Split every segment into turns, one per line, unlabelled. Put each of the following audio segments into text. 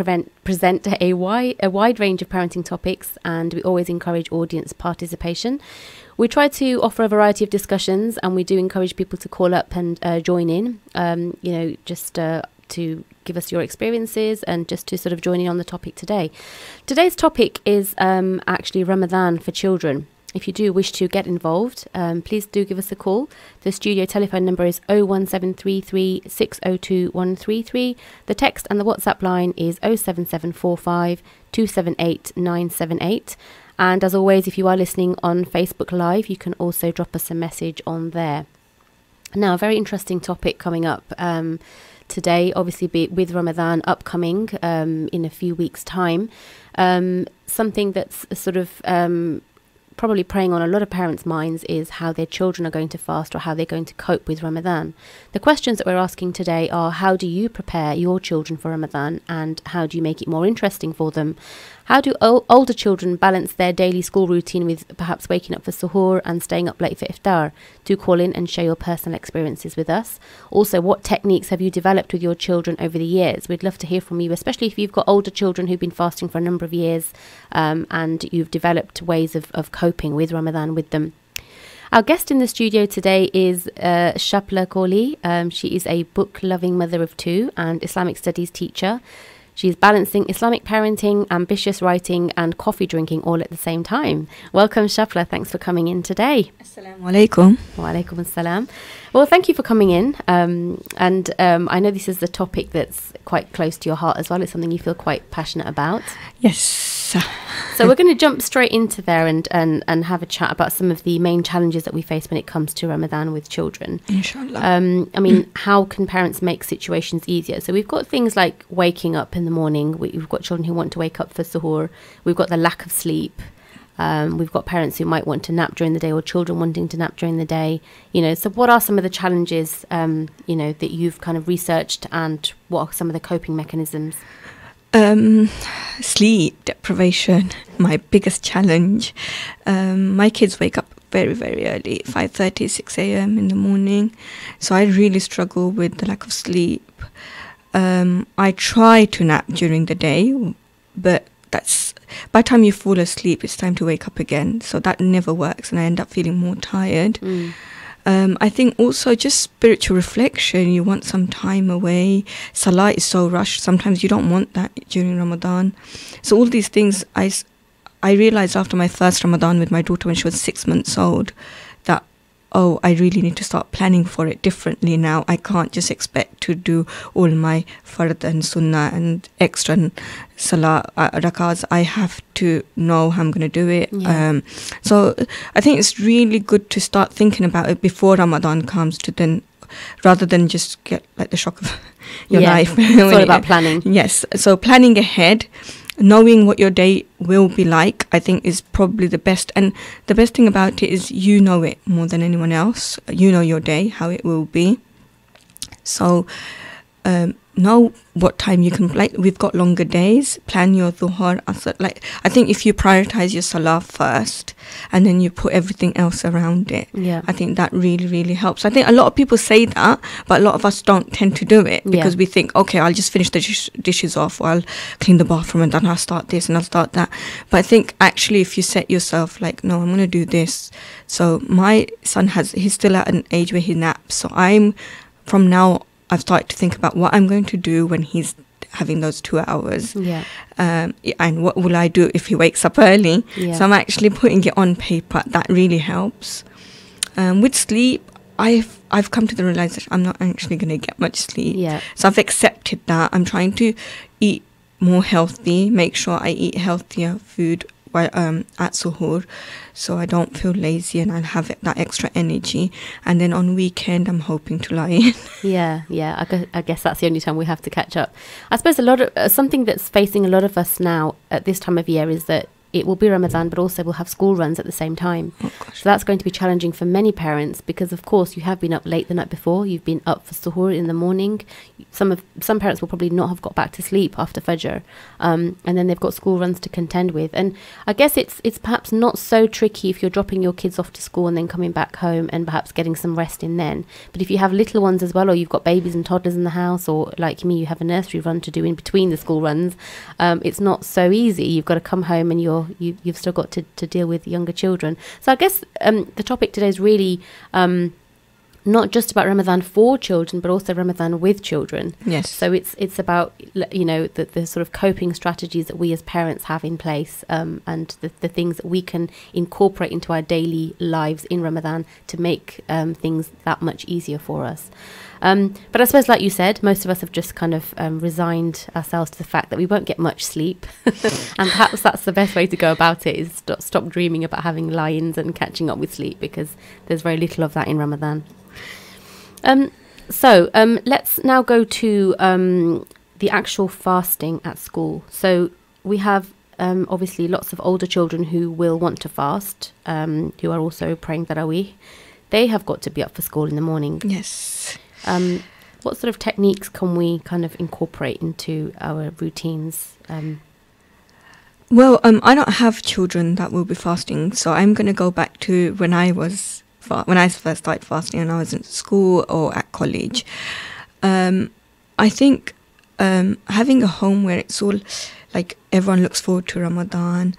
present a wide range of parenting topics, and we always encourage audience participation. We try to offer a variety of discussions, and we do encourage people to call up and join in, just to give us your experiences and just to sort of join in on the topic today. Today's topic is actually Ramadan for children. If you do wish to get involved, please do give us a call. The studio telephone number is 01733 602 133. The text and the WhatsApp line is 07745 278 978. And as always, if you are listening on Facebook Live, you can also drop us a message on there. Now, a very interesting topic coming up today, obviously with Ramadan upcoming in a few weeks' time. Something that's sort of probably preying on a lot of parents' minds is how their children are going to fast or how they're going to cope with Ramadan. The questions that we're asking today are: how do you prepare your children for Ramadan, and how do you make it more interesting for them? How do older children balance their daily school routine with perhaps waking up for suhoor and staying up late for iftar? Do call in and share your personal experiences with us. Also, what techniques have you developed with your children over the years? We'd love to hear from you, especially if you've got older children who've been fasting for a number of years and you've developed ways of coping with Ramadan with them. Our guest in the studio today is Shapla Kohli. She is a book-loving mother of two and Islamic studies teacher. She's balancing Islamic parenting, ambitious writing, and coffee drinking all at the same time. Welcome, Shapla. Thanks for coming in today.
Assalamu alaikum.
Wa alaikum assalam. Well, thank you for coming in. I know this is a topic that's quite close to your heart as well. It's something you feel quite passionate about.
Yes.
So we're going to jump straight into there and have a chat about some of the main challenges that we face when it comes to Ramadan with children.
Inshallah.
I mean, how can parents make situations easier? So we've got things like waking up in the morning. We've got children who want to wake up for suhoor. We've got the lack of sleep. We've got parents who might want to nap during the day, or children wanting to nap during the day. So what are some of the challenges, that you've kind of researched, and what are some of the coping mechanisms?
Sleep deprivation, my biggest challenge. My kids wake up very, very early, 5:30, 6 a.m. in the morning. So I really struggle with the lack of sleep. I try to nap during the day, but that's by the time you fall asleep, it's time to wake up again. So that never works, and I end up feeling more tired. I think also just spiritual reflection. You want some time away. Salah is so rushed. Sometimes you don't want that during Ramadan. So all these things, I realized after my first Ramadan with my daughter when she was 6 months old, that, I really need to start planning for it differently now. I can't just expect to do all my fard and sunnah and extra salah rakats. I have to know how I'm going to do it.
Yeah.
So I think it's really good to start thinking about it before Ramadan comes, to then, rather than just get like the shock of your life.
It's all about planning.
Yes. So planning ahead, knowing what your day will be like, I think is probably the best. And the best thing about it is you know it more than anyone else. You know your day, how it will be. So know what time you can, like, we've got longer days, plan your dhuhr, asr. Like, I think if you prioritize your salah first and then you put everything else around it, I think that really, really helps. I think a lot of people say that, but a lot of us don't tend to do it because we think, okay, I'll just finish the dishes off, or I'll clean the bathroom and then I'll start this and I'll start that. But I think actually if you set yourself like, no, I'm going to do this. So my son he's still at an age where he naps. So from now I've started to think about what I'm going to do when he's having those 2 hours. And what will I do if he wakes up early? So I'm actually putting it on paper. That really helps. With sleep, I've come to the realization I'm not actually going to get much sleep. So I've accepted that. I'm trying to eat more healthy, make sure I eat healthier food at suhoor, so I don't feel lazy and I'll have that extra energy. And then on weekend, I'm hoping to lie in.
I guess that's the only time we have to catch up. I suppose something that's facing a lot of us now at this time of year is that it will be Ramadan, but also we'll have school runs at the same time.
Oh, gosh.
So that's going to be challenging for many parents, because of course you have been up late the night before, you've been up for suhoor in the morning. Some parents will probably not have got back to sleep after Fajr, and then they've got school runs to contend with. And I guess it's perhaps not so tricky if you're dropping your kids off to school and then coming back home and perhaps getting some rest in then. But if you have little ones as well, or you've got babies and toddlers in the house, or like me, you have a nursery run to do in between the school runs, it's not so easy. You've got to come home and you've still got to deal with younger children. So I guess the topic today is really not just about Ramadan for children, but also Ramadan with children.
Yes.
So it's about, you know, the sort of coping strategies that we as parents have in place, and the things that we can incorporate into our daily lives in Ramadan to make things that much easier for us. But I suppose, like you said, most of us have just kind of resigned ourselves to the fact that we won't get much sleep. And perhaps that's the best way to go about it, is stop dreaming about having lie-ins and catching up with sleep, because there's very little of that in Ramadan. So let's now go to the actual fasting at school. So we have obviously lots of older children who will want to fast, who are also praying Tarawih. They have got to be up for school in the morning.
Yes.
What sort of techniques can we kind of incorporate into our routines?
Well, I don't have children that will be fasting, so I'm going to go back to when I first started fasting and I was in school or at college. I think having a home where it's all like everyone looks forward to Ramadan,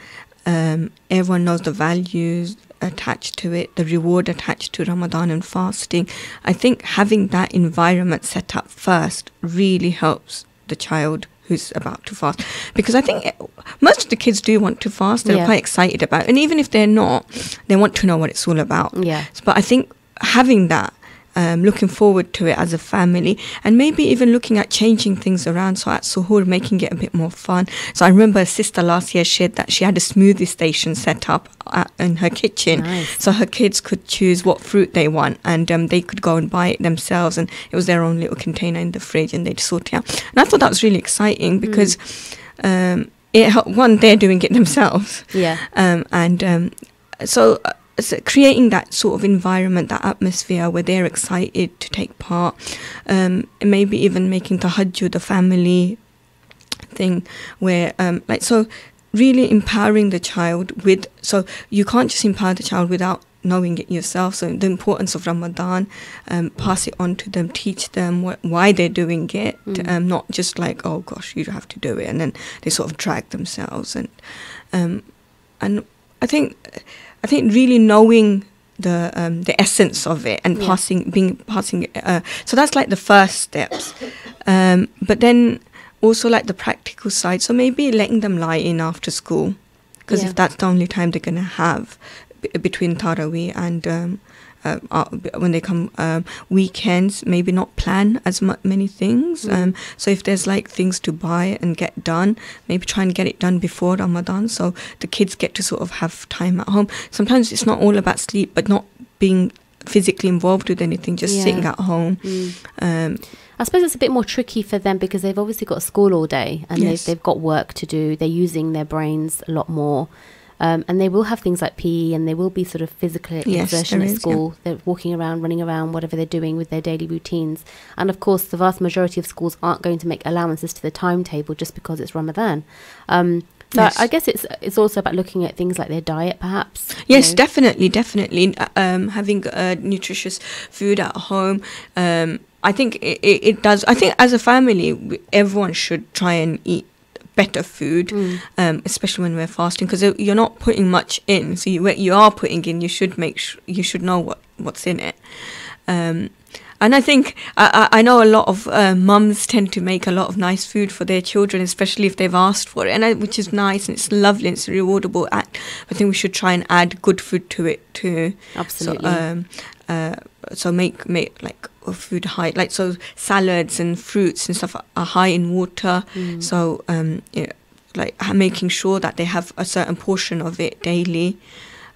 everyone knows the values attached to it, the reward attached to Ramadan and fasting. I think having that environment set up first really helps the child who's about to fast, because I think most of the kids do want to fast. They're quite excited about it, and even if they're not, they want to know what it's all about. But I think having that, looking forward to it as a family, and maybe even looking at changing things around, so at suhoor making it a bit more fun. So I remember a sister last year shared that she had a smoothie station set up in her kitchen.
Nice.
So her kids could choose what fruit they want, and they could go and buy it themselves, and it was their own little container in the fridge, and they'd sort it out. And I thought that was really exciting, because it helped, one, they're doing it themselves, so creating that sort of environment, that atmosphere where they're excited to take part, and maybe even making tahajjud a family thing, where so really empowering the child with, so you can't just empower the child without knowing it yourself. So the importance of Ramadan, pass it on to them, teach them why they're doing it, not just like, oh gosh, you have to do it, and then they sort of drag themselves. And I think really knowing the essence of it and passing it. So that's like the first steps. But then also like the practical side. So maybe letting them lie in after school, because if that's the only time they're gonna have between Tarawih and when they come weekends, maybe not plan as many things. So if there's like things to buy and get done, maybe try and get it done before Ramadan, so the kids get to sort of have time at home. Sometimes it's not all about sleep, but not being physically involved with anything, just sitting at home.
I suppose it's a bit more tricky for them, because they've obviously got school all day, and they've got work to do. They're using their brains a lot more. And they will have things like PE, and they will be sort of physical exertion at school. They're walking around, running around, whatever they're doing with their daily routines. And of course, the vast majority of schools aren't going to make allowances to the timetable just because it's Ramadan. So I guess it's also about looking at things like their diet, perhaps.
Yes, definitely. Having nutritious food at home. I think it does. I think as a family, everyone should try and eat better food, especially when we're fasting, because you're not putting much in. So what you are putting in, you should you should know what's in it. And I think I know a lot of mums tend to make a lot of nice food for their children, especially if they've asked for it, and which is nice and it's lovely and it's a rewardable act. I think we should try and add good food to it too.
Absolutely.
So make like food high, like so salads and fruits and stuff are high in water. So like making sure that they have a certain portion of it daily.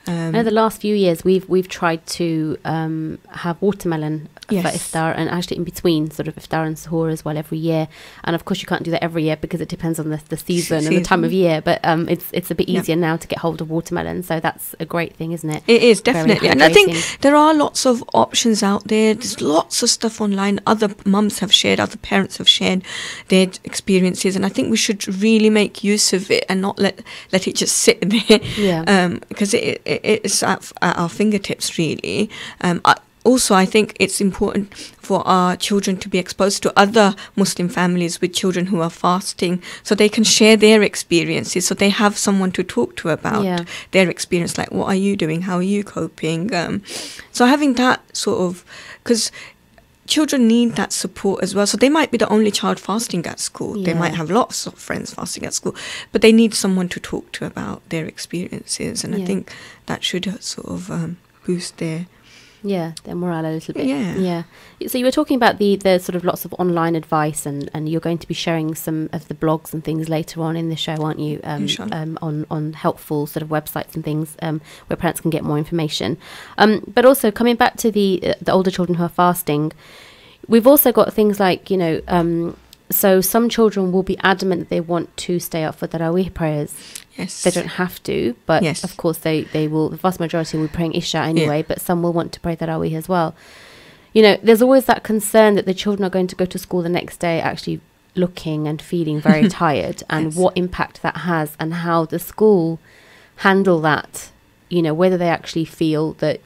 I know the last few years we've tried to have watermelon for iftar, and actually in between sort of iftar and suhoor as well every year. And of course you can't do that every year because it depends on the season and the time of year. But it's a bit easier now to get hold of watermelon, so that's a great thing, isn't it?
It is definitely, and I think there are lots of options out there. There's lots of stuff online. Other mums have shared, other parents have shared their experiences, and I think we should really make use of it and not let it just sit there. Because it's at our fingertips, really. Also, I think it's important for our children to be exposed to other Muslim families with children who are fasting, so they can share their experiences, so they have someone to talk to about their experience, like, what are you doing? How are you coping? So having that sort of, because children need that support as well. So they might be the only child fasting at school. They might have lots of friends fasting at school, but they need someone to talk to about their experiences. And I think that should sort of boost their
morale a little bit. So you were talking about the sort of lots of online advice, and you're going to be sharing some of the blogs and things later on in the show, aren't you? On helpful sort of websites and things where parents can get more information. But also coming back to the older children who are fasting, we've also got things like, so some children will be adamant that they want to stay up for Tarawih prayers. They don't have to, but of course they will. The vast majority will be praying Isha anyway, but some will want to pray Tarawih as well. There's always that concern that the children are going to go to school the next day actually looking and feeling very tired, and what impact that has, and how the school handle that, whether they actually feel that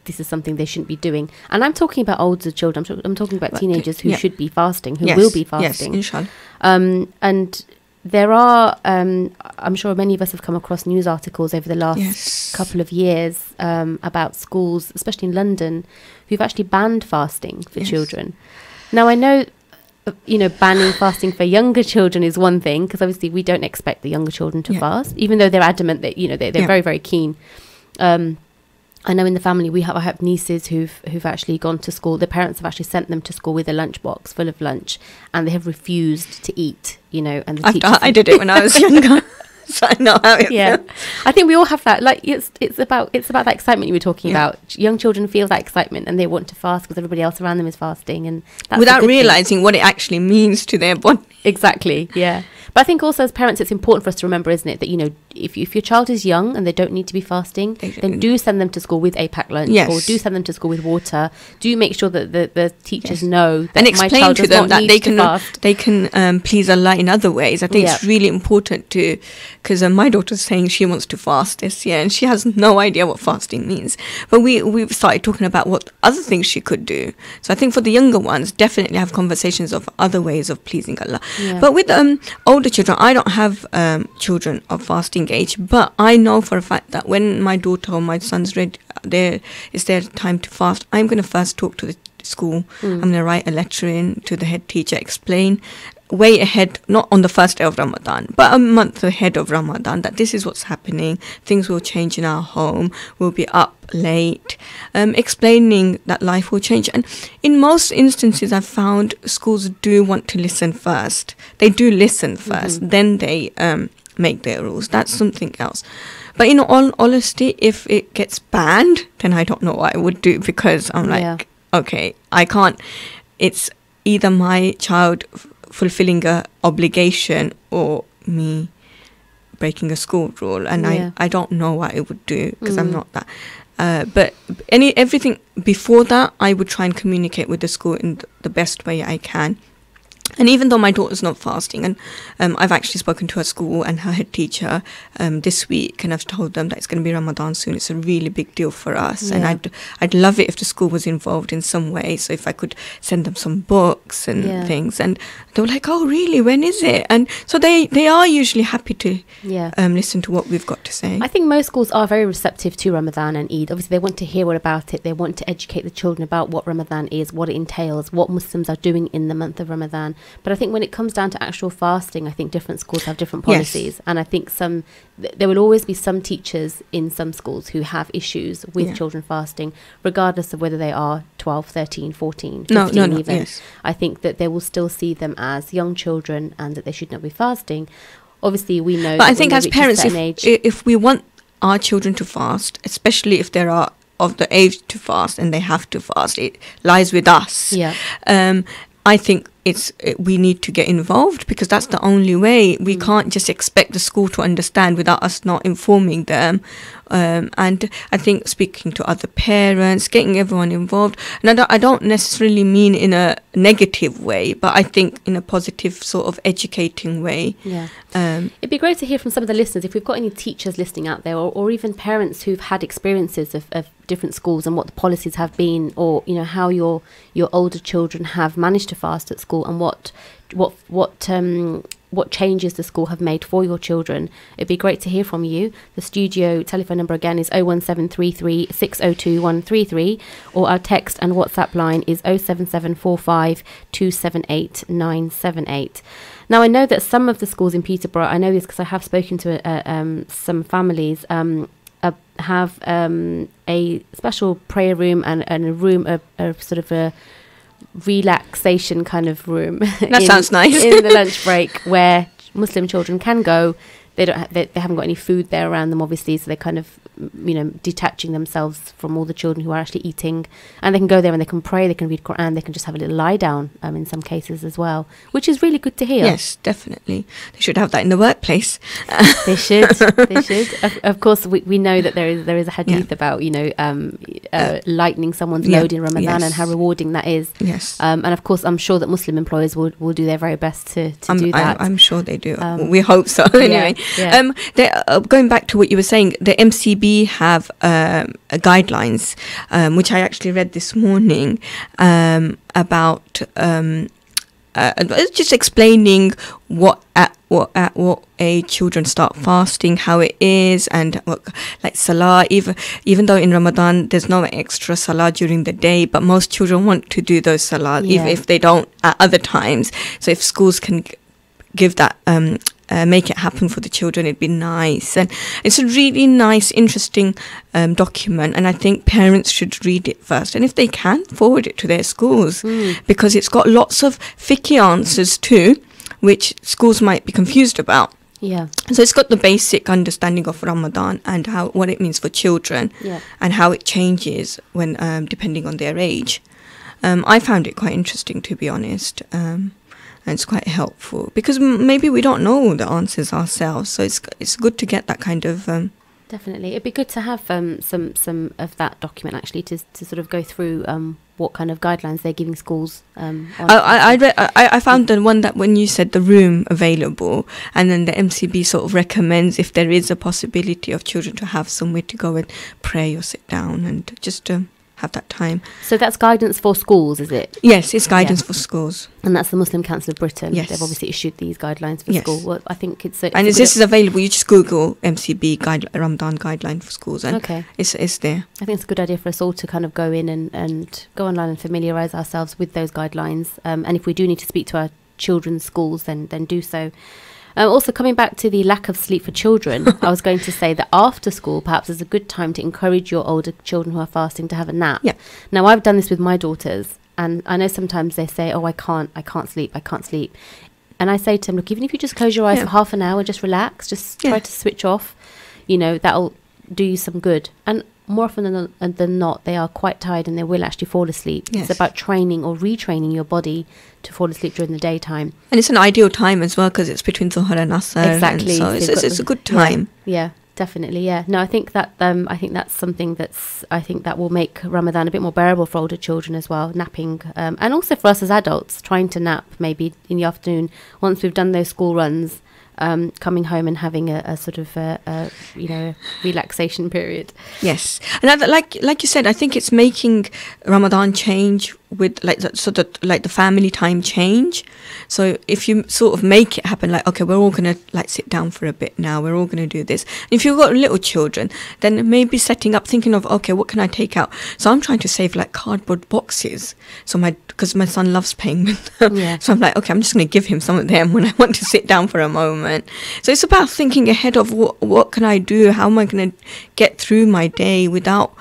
this is something they shouldn't be doing. And I'm talking about older children. I'm talking about teenagers who should be fasting, who will be fasting.
Inshallah.
And there are, I'm sure many of us have come across news articles over the last couple of years about schools, especially in London, who've actually banned fasting for children. Now, I know, banning fasting for younger children is one thing, because obviously we don't expect the younger children to fast, even though they're adamant that, they're very, very keen. I know in the family I have nieces who've actually gone to school. Their parents have actually sent them to school with a lunchbox full of lunch, and they have refused to eat. And the teachers.
I did it when I was younger, so I know how it feels.
I think we all have that. Like it's about that excitement you were talking about. Young children feel that excitement, and they want to fast because everybody else around them is fasting, and that's
without realizing what it actually means to their body.
Exactly. Yeah. But I think also as parents, it's important for us to remember, isn't it, that, if your child is young and they don't need to be fasting, then do send them to school with a packed lunch, or do send them to school with water. Do make sure that the teachers know that
and explain
my child
to them that
they
can please Allah in other ways. I think it's really important to, because my daughter's saying she wants to fast this year, and she has no idea what fasting means. But we've started talking about what other things she could do. So I think for the younger ones, definitely have conversations of other ways of pleasing Allah. But with older children, I don't have children of fasting age, but I know for a fact that when my daughter or my son's ready, it's their time to fast, I'm going to first talk to the school. I'm going to write a letter in to the head teacher, explain way ahead, not on the first day of Ramadan, but a month ahead of Ramadan, that this is what's happening, things will change in our home, we'll be up late, explaining that life will change. And in most instances, I've found schools do want to listen first. They do listen first, then they make their rules. That's something else. But in all honesty, if it gets banned, then I don't know what I would do, because I'm like, okay, I can't. It's either my child fulfilling a obligation or me breaking a school rule, and I don't know what I would do, because I'm not that. But everything before that, I would try and communicate with the school in the best way I can. And even though my daughter's not fasting, and I've actually spoken to her school and her head teacher this week, and I've told them that it's going to be Ramadan soon. It's a really big deal for us, and I'd love it if the school was involved in some way. So if I could send them some books and things, and they were like, "Oh, really? When is it?" And so they are usually happy to listen to what we've got to say.
I think most schools are very receptive to Ramadan and Eid. Obviously, they want to hear all about it. They want to educate the children about what Ramadan is, what it entails, what Muslims are doing in the month of Ramadan. But I think when it comes down to actual fasting, I think different schools have different policies. And I think there will always be some teachers in some schools who have issues with children fasting, regardless of whether they are 12, 13, 14, 15 even. Yes. I think that they will still see them as young children and that they should not be fasting. Obviously, we know.
But I think as parents, if we want our children to fast, especially if they are of the age to fast and they have to fast. It lies with us.
Yeah.
I think we need to get involved, because that's the only way. We can't just expect the school to understand without us not informing them. And I think speaking to other parents, getting everyone involved, and I don't necessarily mean in a negative way, but I think in a positive sort of educating way.
Yeah. It'd be great to hear from some of the listeners, if we've got any teachers listening out there, or even parents who've had experiences of different schools and what the policies have been, or how your older children have managed to fast at school, and what changes the school have made for your children. It'd be great to hear from you. The studio telephone number again is 01733 602 133, or our text and WhatsApp line is 07745 278 978. Now, I know that some of the schools in Peterborough, I know this because I have spoken to some families, have a special prayer room and a room, a sort of a relaxation kind of room.
That sounds nice.
In the lunch break, where Muslim children can go. They haven't got any food there around them, obviously, so they're kind of detaching themselves from all the children who are actually eating, and they can go there and they can pray, they can read Quran, they can just have a little lie down in some cases as well, which is really good to hear.
Yes, definitely. They should have that in the workplace.
They should. Of course, we know that there is a hadith about lightening someone's load in Ramadan, and how rewarding that is.
Yes.
And of course, I'm sure that Muslim employers will do their very best to do that.
I'm sure they do. We hope so. Anyway, going back to what you were saying, the MCB have guidelines, which I actually read this morning, about just explaining what age children start fasting, how it is, and like salah. Even though in Ramadan there's no extra salah during the day, but most children want to do those salah, even if they don't at other times. So if schools can give that, make it happen for the children, it'd be nice. And it's a really nice, interesting document, and I think parents should read it first, and if they can, forward it to their schools, because it's got lots of fiqh answers too, which schools might be confused about.
Yeah.
So it's got the basic understanding of Ramadan and what it means for children, and how it changes when depending on their age. I found it quite interesting, to be honest. And it's quite helpful, because maybe we don't know the answers ourselves, so it's good to get that kind of
definitely. It'd be good to have some of that document actually to sort of go through what kind of guidelines they're giving schools. I found the one that when you said the room available, and then the MCB sort of recommends if there is a possibility of children to have somewhere to go and pray or sit down and just have that time. So that's guidance for schools, is it?
Yes, it's guidance for schools.
And that's the Muslim Council of Britain.
Yes.
They've obviously issued these guidelines for school. Well, I think it's
this is available. You just Google MCB Ramadan guideline for schools, and it's there.
I think it's a good idea for us all to kind of go in and go online and familiarise ourselves with those guidelines. And if we do need to speak to our children's schools, then do so. Also, coming back to the lack of sleep for children, I was going to say that after school, perhaps is a good time to encourage your older children who are fasting to have a nap.
Yeah.
Now, I've done this with my daughters, and I know sometimes they say, I can't sleep. And I say to them, look, even if you just close your eyes for half an hour, just relax, just try to switch off, that'll do you some good. And more often than not, they are quite tired and they will actually fall asleep.
Yes.
It's about training or retraining your body to fall asleep during the daytime.
And it's an ideal time as well, because it's between Dhuhr and Asr.
Exactly.
So it's a good time.
Yeah, definitely. Yeah. No, I think that that's something that will make Ramadan a bit more bearable for older children as well. Napping, and also for us as adults, trying to nap maybe in the afternoon once we've done those school runs. Coming home and having a sort of relaxation period.
Yes, and like you said, I think it's making Ramadan change with the family time change. So if you sort of make it happen, like, okay, we're all gonna sit down for a bit now, we're all gonna do this. And if you've got little children, then maybe setting up, thinking of, okay, what can I take out? So I'm trying to save cardboard boxes, because my son loves playing with them. Yeah. So I'm like, okay, I'm just gonna give him some of them when I want to sit down for a moment. So it's about thinking ahead of what can I do, how am I gonna get through my day without.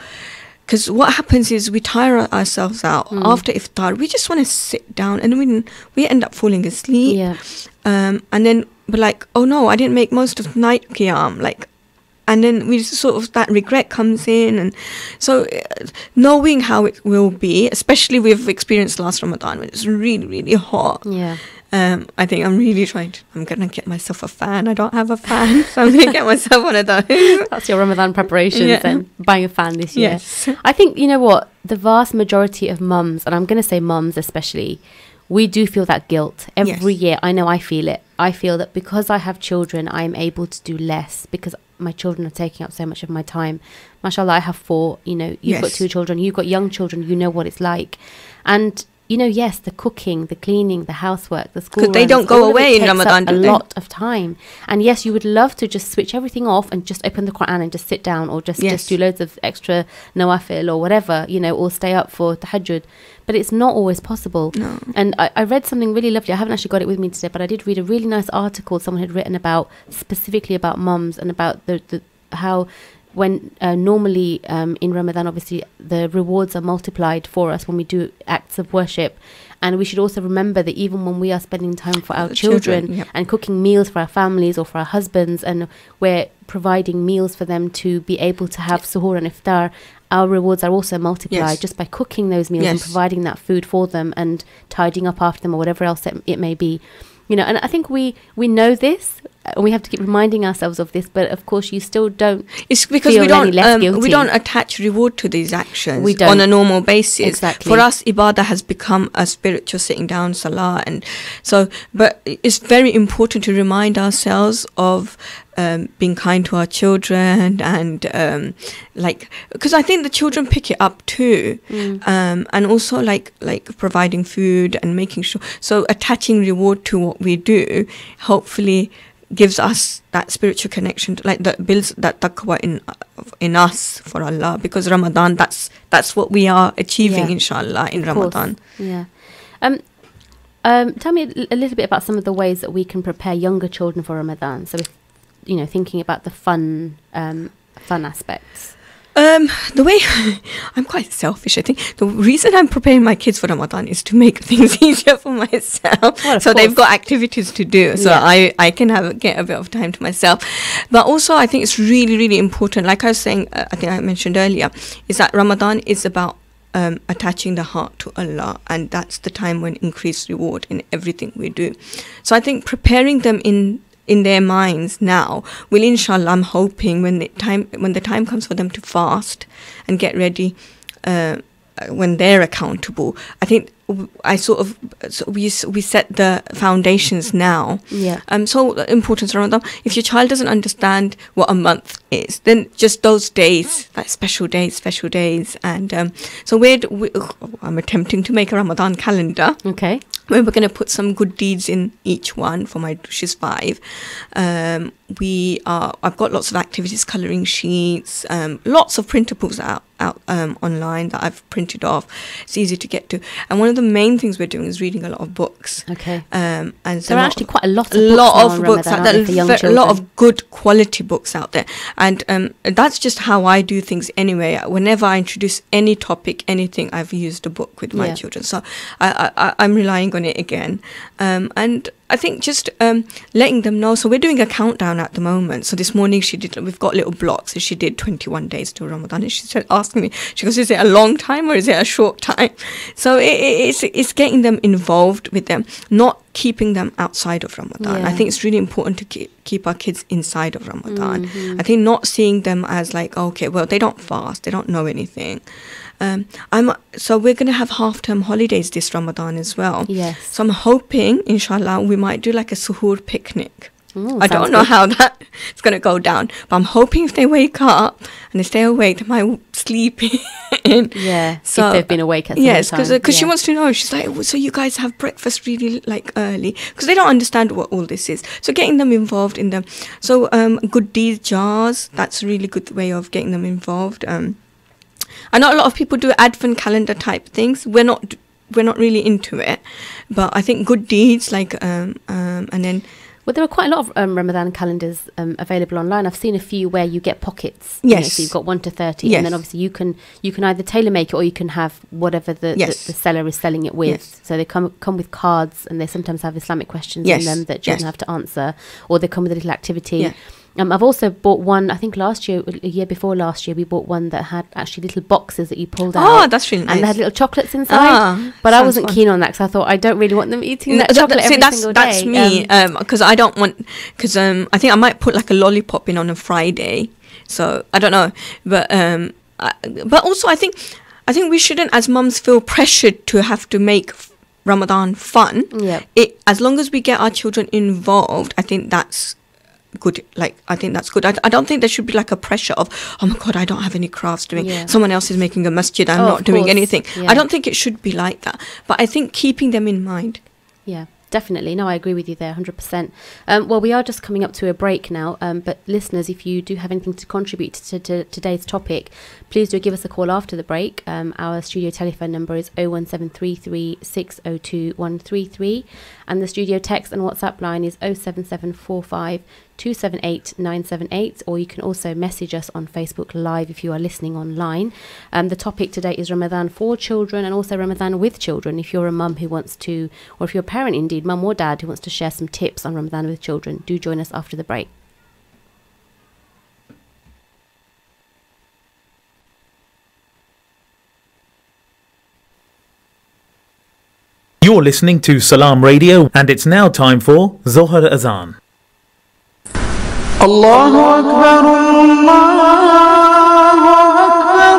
Because what happens is we tire ourselves out after iftar. We just want to sit down, and we end up falling asleep.
Yeah.
And then we're like, oh no, I didn't make most of night qiyam. and then we sort of, that regret comes in. And so knowing how it will be, especially we've experienced last Ramadan when it's really, really hot.
Yeah.
I think I'm really I'm going to get myself a fan. I don't have a fan, so I'm going to get myself one of those.
That's your Ramadan preparations then, buying a fan this year.
Yes.
I think, you know what, the vast majority of mums, and I'm going to say mums especially, we do feel that guilt every year. I know I feel it. I feel that because I have children, I'm able to do less because my children are taking up so much of my time. MashaAllah, I have 4. You know, you've got 2 children. You've got young children. You know what it's like. And, you know, yes, the cooking, the cleaning, the housework, the school runs,
they don't go away in Ramadan,
a lot of time. And yes, you would love to just switch everything off and just open the Quran and just sit down, or just do loads of extra nawafil or whatever, you know, or stay up for tahajjud. But it's not always possible. No. And I read something really lovely. I haven't actually got it with me today, but I did read a really nice article someone had written about, specifically about mums, and about the how when normally in Ramadan, obviously the rewards are multiplied for us when we do acts of worship. And we should also remember that even when we are spending time for our children and cooking meals for our families or for our husbands, and we're providing meals for them to be able to have suhoor and iftar, our rewards are also multiplied just by cooking those meals and providing that food for them and tidying up after them, or whatever else it may be. You know, and I think we know this, and we have to keep reminding ourselves of this, but of course you still don't.
It's because we don't attach reward to these actions on a normal basis.
Exactly.
For us, ibadah has become a spiritual sitting down, salah, and so. But it's very important to remind ourselves of being kind to our children, and because I think the children pick it up too, and also like providing food and making sure. So attaching reward to what we do, hopefully, gives us that spiritual connection, like that builds that taqwa in us for Allah, because Ramadan, that's what we are achieving, inshallah, in Ramadan.
Yeah. Tell me a little bit about some of the ways that we can prepare younger children for Ramadan. So, if, you know, thinking about the fun aspects.
The way I'm quite selfish, I think. The reason I'm preparing my kids for Ramadan is to make things easier for myself. Well, so they've got activities to do, so I can get a bit of time to myself. But also, I think it's really, really important. Like I was saying, I think I mentioned earlier, is that Ramadan is about attaching the heart to Allah, and that's the time when increased reward in everything we do. So I think preparing them in their minds now will, inshallah, I'm hoping when the time comes for them to fast and get ready, when they're accountable, I think we set the foundations now. So the importance of Ramadan. If your child doesn't understand what a month is, then just those days, like special days, and so I'm attempting to make a Ramadan calendar.
Okay.
We're going to put some good deeds in each one for she's 5. I've got lots of activities, colouring sheets, lots of printables out online that I've printed off. It's easy to get to. And one of the main things we're doing is reading a lot of books.
Okay.
And so
there are actually quite a lot of books out there for young children.
A lot of good quality books out there. And that's just how I do things anyway. Whenever I introduce any topic, anything, I've used a book with my children. So I'm relying on it again. And I think just letting them know. So we're doing a countdown at the moment. So this morning we've got little blocks. So she did 21 days to Ramadan. And she said, asking me, she goes, is it a long time or is it a short time? So it's getting them involved with them, not keeping them outside of Ramadan. I think it's really important to keep our kids inside of Ramadan. I think not seeing them as like, okay, well, they don't fast, they don't know anything. So we're going to have half-term holidays this Ramadan as well.
Yes.
So I'm hoping, inshallah, we might do like a suhoor picnic.
Ooh,
I don't know how it's going to go down, but I'm hoping if they wake up and they stay awake, they might sleep in.
Yeah, so, if they've been awake at the time.
Because she wants to know. She's like, so you guys have breakfast really like early? Because they don't understand what all this is. So getting them involved in them. So good deed jars, that's a really good way of getting them involved. I know a lot of people do advent calendar type things. We're not really into it, but I think good deeds like and then.
Well, there are quite a lot of Ramadan calendars available online. I've seen a few where you get pockets.
Yes.
You know, so you've got 1 to 30, and then obviously you can either tailor make it or you can have whatever the seller is selling it with.
Yes.
So they come with cards, and they sometimes have Islamic questions in them that children have to answer, or they come with a little activity. I've also bought one, I think last year, a year before last year, we bought one that had actually little boxes that you pulled out.
Oh, that's really nice.
And they had little chocolates inside. But I wasn't keen on that because I thought I don't really want them eating that chocolate every single day.
That's me, because I don't want, because I think I might put like a lollipop in on a Friday. So I don't know, but also I think we shouldn't, as mums, feel pressured to have to make Ramadan fun.
Yeah.
As long as we get our children involved, I think that's good. Like, I think that's good. I don't think there should be like a pressure of, oh my God, I don't have any crafts doing.
Yeah.
Someone else is making a masjid. I'm not doing anything.
Yeah.
I don't think it should be like that. But I think keeping them in mind.
Yeah. Definitely. No, I agree with you there, 100%. Well, we are just coming up to a break now, but listeners, if you do have anything to contribute to today's topic, please do give us a call after the break. Our studio telephone number is 01733 602 133, and the studio text and WhatsApp line is 07745 278 978, or you can also message us on Facebook Live if you are listening online. The topic today is Ramadan for children and also Ramadan with children. If you're a mum who wants to, or if you're a parent indeed, mum or dad who wants to share some tips on Ramadan with children, do join us after the break.
You're listening to Salam Radio, and it's now time for Zohar Azan.
Allahu Akbar, Allahu Akbar,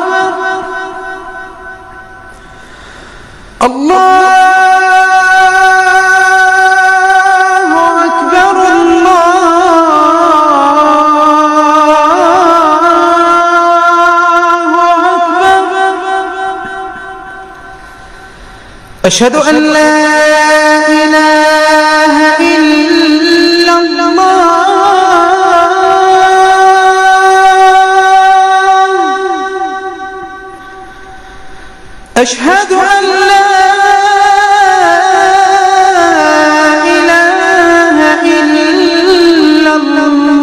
Allahu Akbar, Allahu Akbar. Ashhadu an la ilaha illallah. أشهد أن لا إله إلا الله.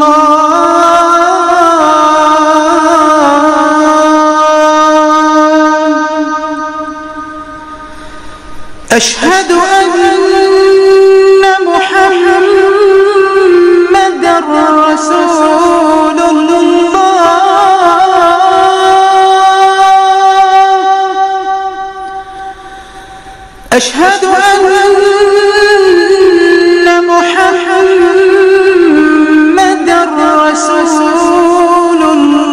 أشهد أن محمدًا رسول الله. أشهد أن محمدًا رسول الله.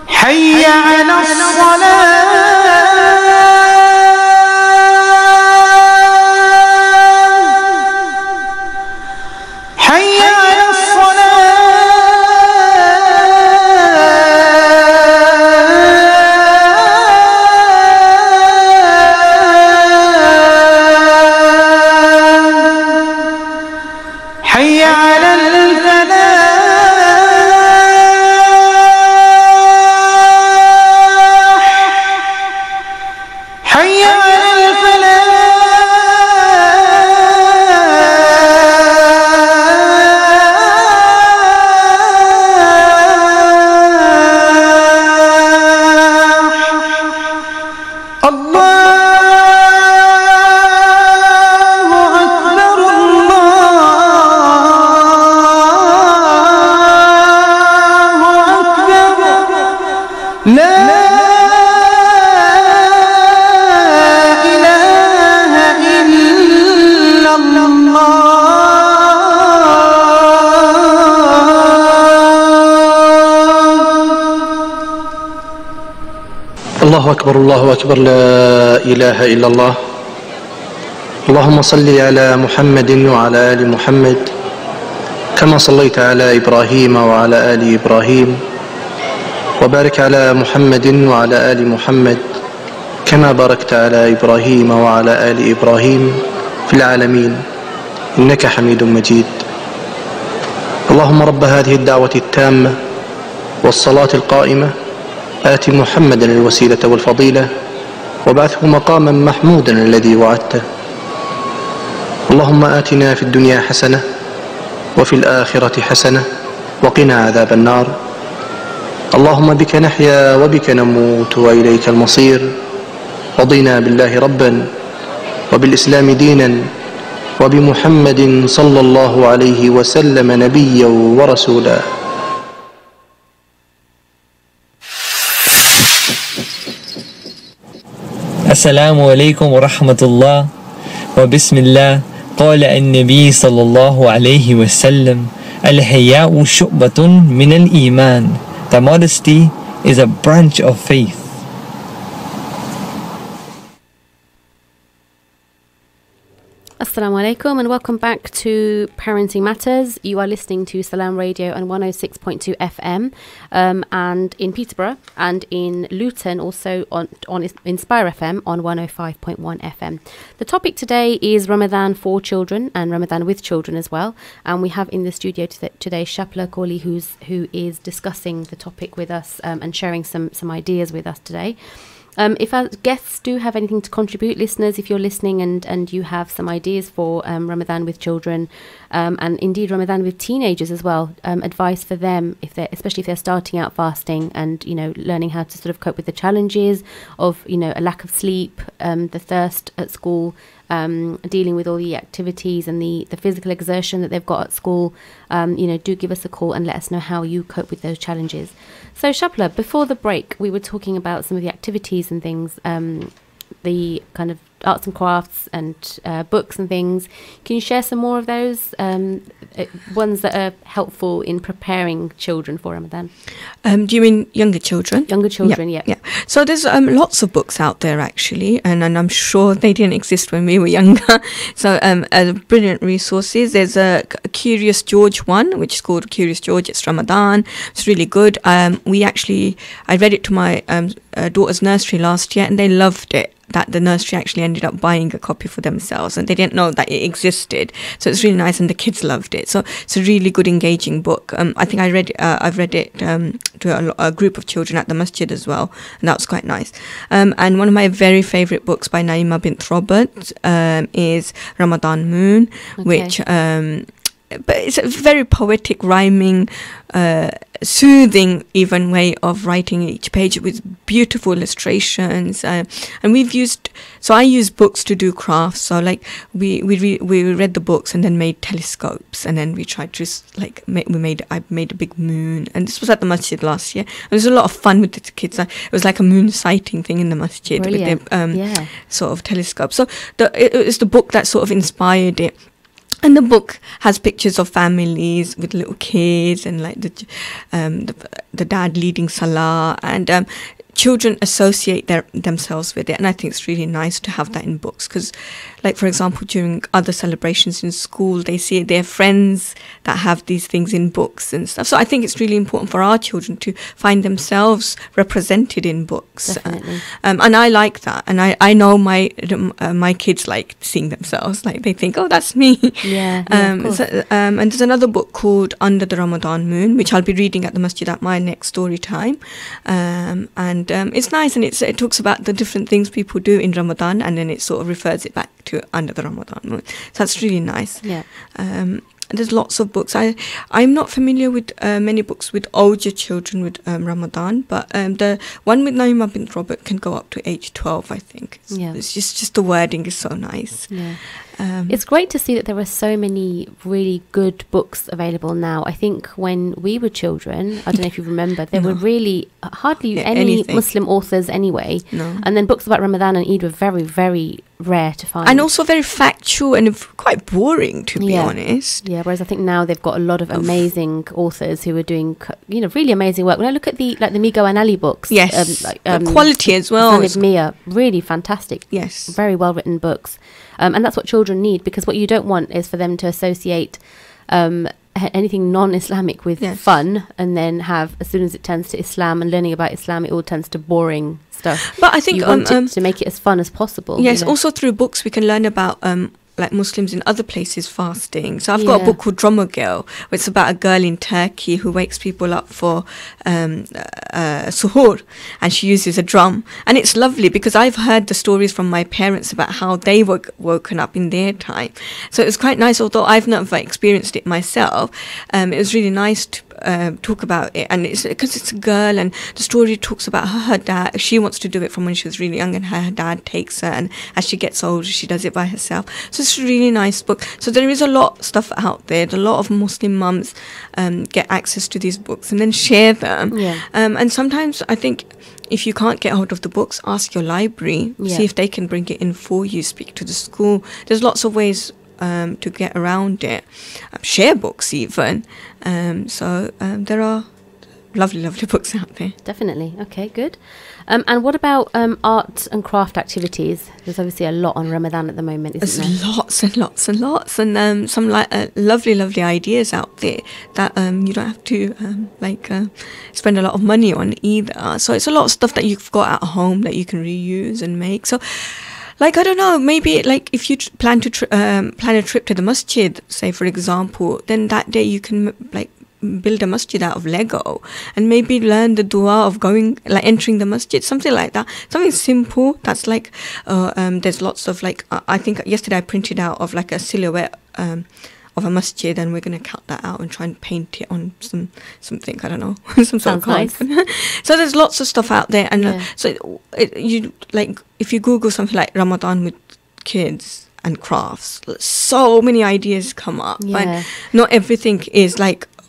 حي على الصلاة. حي على الصلاة. حي على الفلاح. حي على الفلاح. الله أكبر الله أكبر لا إله إلا الله. اللهم صل على محمد وعلى آل محمد كما صليت على إبراهيم وعلى آل إبراهيم، وبارك على محمد وعلى آل محمد كما باركت على إبراهيم وعلى آل إبراهيم في العالمين إنك حميد مجيد. اللهم رب هذه الدعوة التامة والصلاة القائمة آت محمدا الوسيلة والفضيلة وابعثه مقاما محمودا الذي وعدته. اللهم آتنا في الدنيا حسنة وفي الآخرة حسنة وقنا عذاب النار. اللهم بك نحيا وبك نموت وإليك المصير. رضينا بالله ربا وبالإسلام دينا وبمحمد صلى الله عليه وسلم نبيا ورسولا.
السلام عليكم ورحمة الله وبسم الله. قال النبي صلى الله عليه وسلم الحياء شعبة من الإيمان. The modesty is a branch of faith.
Assalamu alaikum and welcome back to Parenting Matters. You are listening to Salam Radio on 106.2 FM and in Peterborough, and in Luton also on Inspire FM on 105.1 FM. The topic today is Ramadan for children and Ramadan with children as well. And we have in the studio today Shapla Kohli who is discussing the topic with us and sharing some ideas with us today. If our guests do have anything to contribute, listeners, if you're listening and you have some ideas for Ramadan with children and indeed Ramadan with teenagers as well, advice for them, especially if they're starting out fasting and, learning how to sort of cope with the challenges of, a lack of sleep, the thirst at school, dealing with all the activities and the physical exertion that they've got at school, do give us a call and let us know how you cope with those challenges. So Shapla, before the break, we were talking about some of the activities and things, the kind of arts and crafts and books and things. Can you share some more of those, ones that are helpful in preparing children for Ramadan?
Do you mean younger children?
Younger children, yeah.
So there's lots of books out there actually, and I'm sure they didn't exist when we were younger. So brilliant resources. There's a Curious George one, which is called Curious George. It's Ramadan. It's really good. I read it to my daughter's nursery last year, and they loved it. That the nursery actually ended up buying a copy for themselves, and they didn't know that it existed. So it's really nice, and the kids loved it. So it's a really good, engaging book. I think I've read it to a group of children at the masjid as well, and that was quite nice. And one of my very favourite books by Naima bint Robert is Ramadan Moon, which but it's a very poetic, rhyming, soothing even way of writing each page with beautiful illustrations. And I use books to do crafts. So like we read the books and then made telescopes, and then we tried to I made a big moon, and this was at the masjid last year. It was a lot of fun with the kids. It was like a moon sighting thing in the masjid. Brilliant. With the sort of telescope. So it was the book that sort of inspired it. And the book has pictures of families with little kids, and like the dad leading salah, and children associate themselves with it. And I think it's really nice to have that in books, because like, for example, during other celebrations in school, they see their friends that have these things in books and stuff. So I think it's really important for our children to find themselves represented in books.
Definitely.
And I like that. And I know my kids like seeing themselves. Like they think, oh, that's me.
Yeah.
And there's another book called Under the Ramadan Moon, which I'll be reading at the masjid at my next story time. And it's nice, and it talks about the different things people do in Ramadan, and then it sort of refers it back to Under the Ramadan Moon. So that's really nice.
Yeah.
There's lots of books. I'm not familiar with many books with older children with Ramadan, but the one with Naima bint Robert can go up to age 12, I think. It's just the wording is so nice.
Yeah. It's great to see that there are so many really good books available now. I think when we were children, I don't know if you remember, there were really hardly any Muslim authors anyway.
No.
And then books about Ramadan and Eid were very, very rare to find.
And also very factual and quite boring, to be honest.
Yeah, whereas I think now they've got a lot of amazing authors who are doing, really amazing work. When I look at the Migo and Ali books,
yes, the quality as well.
Mia, really fantastic.
Yes,
very well written books, and that's what children need, because what you don't want is for them to associate anything non-Islamic with fun, and then have, as soon as it turns to Islam and learning about Islam, it all turns to boring stuff.
But I think
you want it to make it as fun as possible.
Yes, also through books we can learn about like Muslims in other places fasting. So I've got a book called Drummer Girl, where it's about a girl in Turkey who wakes people up for suhoor, and she uses a drum. And it's lovely because I've heard the stories from my parents about how they were woken up in their time. So it was quite nice, although I've never experienced it myself. It was really nice talk about it, and it's because it's a girl, and the story talks about her dad. She wants to do it from when she was really young, and her dad takes her, and as she gets older, she does it by herself. So it's a really nice book. So there is a lot of stuff out there. A lot of Muslim mums get access to these books and then share them. And sometimes I think if you can't get hold of the books, ask your library, see if they can bring it in for you, speak to the school. There's lots of ways to get around it. Share books even. So there are lovely books out there.
Definitely. Okay, good. And what about art and craft activities? There's obviously a lot on Ramadan at the moment, isn't there?
There's lots and lots and lots, and some lovely ideas out there that you don't have to spend a lot of money on either. So it's a lot of stuff that you've got at home that you can reuse and make. So, I don't know, maybe if you plan a trip to the masjid, say for example, then that day you can build a masjid out of Lego and maybe learn the dua of entering the masjid, something like that, something simple. That's there's lots of I think yesterday I printed out of a silhouette of a masjid, and we're going to cut that out and try and paint it on something, I don't know, some sort of card. Nice. So there's lots of stuff out there, and if you Google something like Ramadan with kids and crafts, so many ideas come up, and not everything is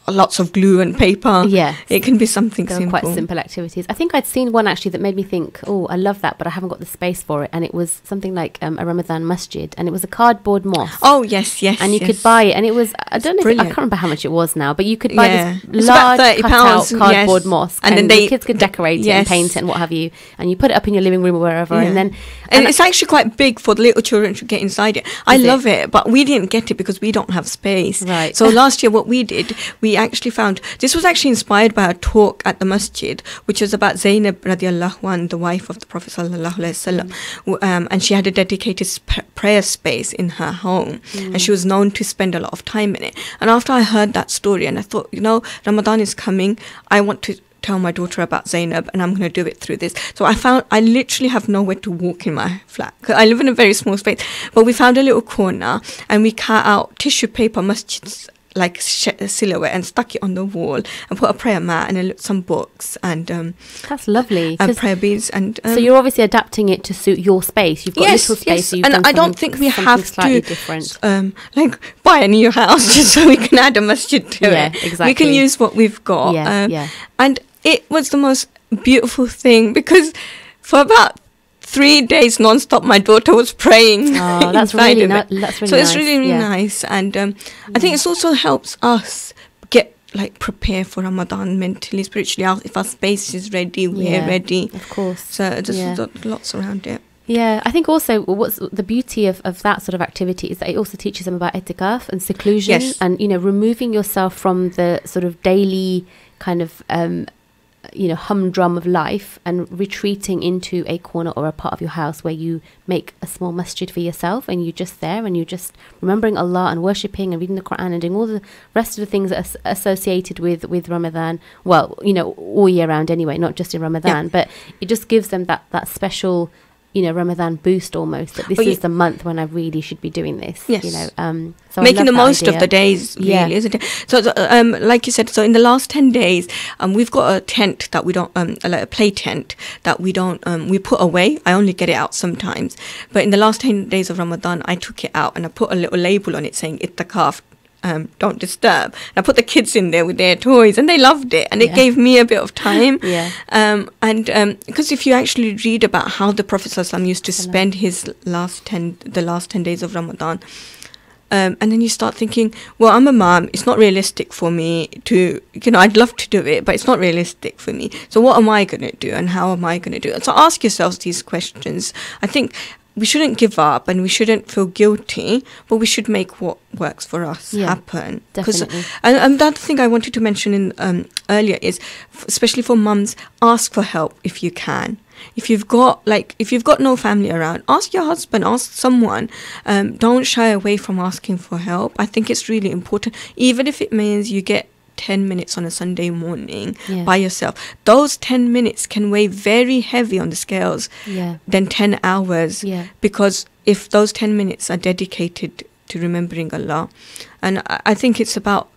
lots of glue and paper. It can be something simple.
Quite simple activities. I think I'd seen one actually that made me think, oh, I love that, but I haven't got the space for it. And it was something like a Ramadan masjid, and it was a cardboard mosque.
Oh yes,
and you could buy it, and it was, I don't know, I can't remember how much it was now, but you could buy this
large
cut-out cardboard mosque, and then the kids could decorate it and paint it and what have you, and you put it up in your living room or wherever, and
it's actually quite big for the little children to get inside it. I love it, but we didn't get it because we don't have space.
Right.
So last year, what we did, we actually found, this was actually inspired by a talk at the masjid, which was about Zainab radiallahu anha, the wife of the Prophet sallallahu alaihi wasallam, and she had a dedicated prayer space in her home, and she was known to spend a lot of time in it. And after I heard that story, and I thought, Ramadan is coming, I want to tell my daughter about Zainab, and I'm going to do it through this. So I literally have nowhere to walk in my flat. I live in a very small space, but we found a little corner, and we cut out tissue paper masjids silhouette and stuck it on the wall and put a prayer mat and some books and
that's lovely,
and prayer beads, and
so you're obviously adapting it to suit your space. You've got little space, so
and I don't think we have
to
different. Buy a new house just so we can add a masjid to it.
Exactly.
We can use what we've got. And it was the most beautiful thing, because for about 3 days non-stop my daughter was praying.
Oh, that's really nice.
So it's really nice, and I think it also helps us get prepare for Ramadan mentally, spiritually. If our space is ready, we're ready,
of course.
So just lots around it.
I think also what's the beauty of that sort of activity is that it also teaches them about itikaf and seclusion, and removing yourself from the sort of daily kind of humdrum of life, and retreating into a corner or a part of your house where you make a small masjid for yourself, and you're just there, and you're just remembering Allah and worshipping and reading the Quran and doing all the rest of the things that are associated with Ramadan. Well, all year round anyway, not just in Ramadan, but it just gives them that special Ramadan boost almost, that this is the month when I really should be doing this. So
making the most of the days, really, isn't it? So like you said, so in the last 10 days, we've got a tent that we don't, a play tent that we don't, we put away. I only get it out sometimes. But in the last 10 days of Ramadan, I took it out and I put a little label on it saying "Ittakaf, don't disturb." And I put the kids in there with their toys, and they loved it, and it gave me a bit of time. And because if you actually read about how the Prophet ﷺ used to spend the last 10 days of Ramadan, and then you start thinking, well, I'm a mom, it's not realistic for me to, I'd love to do it, but it's not realistic for me. So what am I going to do, and how am I going to do it? So ask yourselves these questions. I think we shouldn't give up, and we shouldn't feel guilty, but we should make what works for us happen.
Definitely.
And that thing I wanted to mention in earlier is, especially for mums, ask for help if you can. If you've got no family around, ask your husband, ask someone. Don't shy away from asking for help. I think it's really important, even if it means you get 10 minutes on a Sunday morning by yourself. Those 10 minutes can weigh very heavy on the scales than 10 hours, because if those 10 minutes are dedicated to remembering Allah, and I think it's about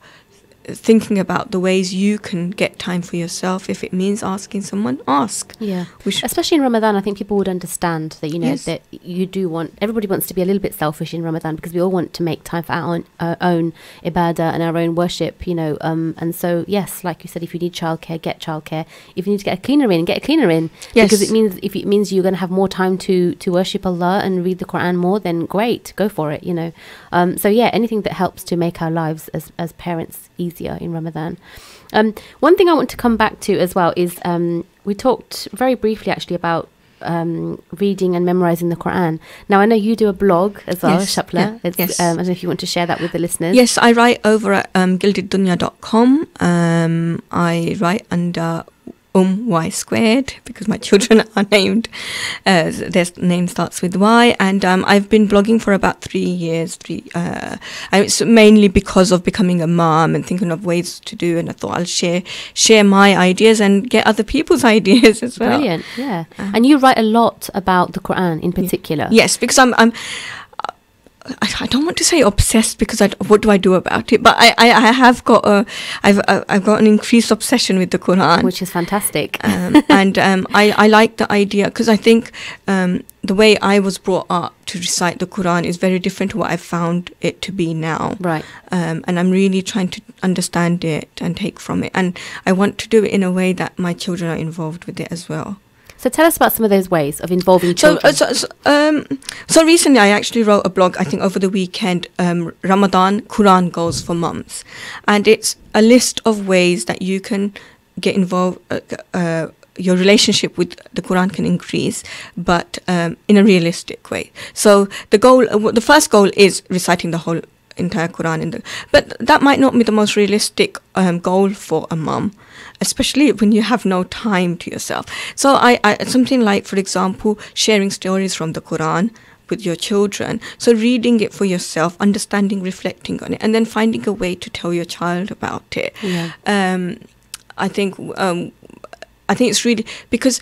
thinking about the ways you can get time for yourself. If it means asking someone, ask.
Yeah, especially in Ramadan, I think people would understand that, you know,
Yes.
that you do want, everybody wants to be a little bit selfish in Ramadan, because we all want to make time for our own ibadah and our own worship, you know. And so, yes, like you said, if you need childcare, get childcare. If you need to get a cleaner in, get a cleaner in.
Yes.
Because if it means you're going to have more time to worship Allah and read the Quran more, then great, go for it, you know. So yeah, anything that helps to make our lives as parents easier in Ramadan. One thing I want to come back to as well is we talked very briefly actually about reading and memorizing the Quran. Now I know you do a blog as well,
Yes,
Shapla.
yeah,
It's,
yes.
I don't know if you want to share that with the listeners.
Yes, I write over at gildeddunya.com. I write under Y squared because my children are named. Their name starts with Y, and I've been blogging for about 3 years. It's mainly because of becoming a mom and thinking of ways to do, and I thought I'll share my ideas and get other people's ideas as well.
Brilliant, yeah. And you write a lot about the Quran in particular.
Yes, because I don't want to say obsessed, because what do I do about it? But I have got I've got an increased obsession with the Quran,
Which is fantastic.
and I like the idea, because I think the way I was brought up to recite the Quran is very different to what I've found it to be now.
Right.
And I'm really trying to understand it and take from it, and I want to do it in a way that my children are involved with it as well.
So tell us about some of those ways of involving children.
So recently I actually wrote a blog, I think over the weekend, Ramadan Quran Goals for Mums. And it's a list of ways that you can get involved, your relationship with the Quran can increase, but in a realistic way. So the first goal is reciting the whole entire Quran, but that might not be the most realistic goal for a mum, especially when you have no time to yourself. So I something like, for example, sharing stories from the Quran with your children. So reading it for yourself, understanding, reflecting on it, and then finding a way to tell your child about it.
Yeah.
I think it's really, because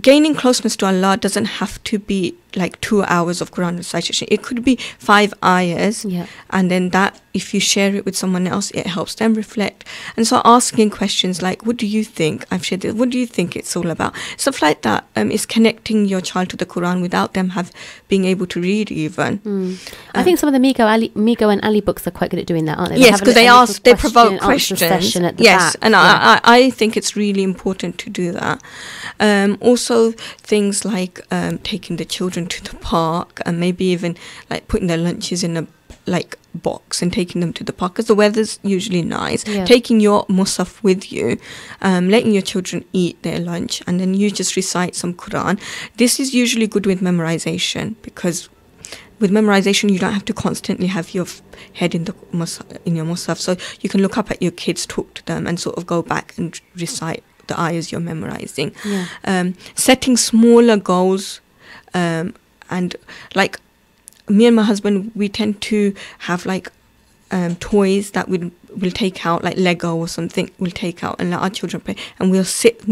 gaining closeness to Allah doesn't have to be like 2 hours of Quran recitation. It could be 5 ayahs,
Yeah.
and then that, if you share it with someone else, it helps them reflect. And so asking questions like, what do you think? I've shared this. What do you think it's all about? Stuff like that is connecting your child to the Quran without them being able to read even.
I think some of the Migo and Ali books are quite good at doing that, aren't they?
Yes,
have
because they provoke
question, answer
questions.
session at the
Yes,
back.
and
Yeah.
I think it's really important to do that. Also, things like taking the children to the park, and maybe even like putting their lunches in a box and taking them to the park, because the weather's usually nice.
Yeah.
Taking your musaf with you, letting your children eat their lunch, and then you just recite some Quran. This is usually good with memorization, because with memorization you don't have to constantly have your head in your musaf, so you can look up at your kids, talk to them, and sort of go back and recite the ayahs you're memorizing.
Yeah.
Setting smaller goals, and like me and my husband, we tend to have like toys that we'll take out, like Lego or something, we'll take out and let our children play, and we'll sit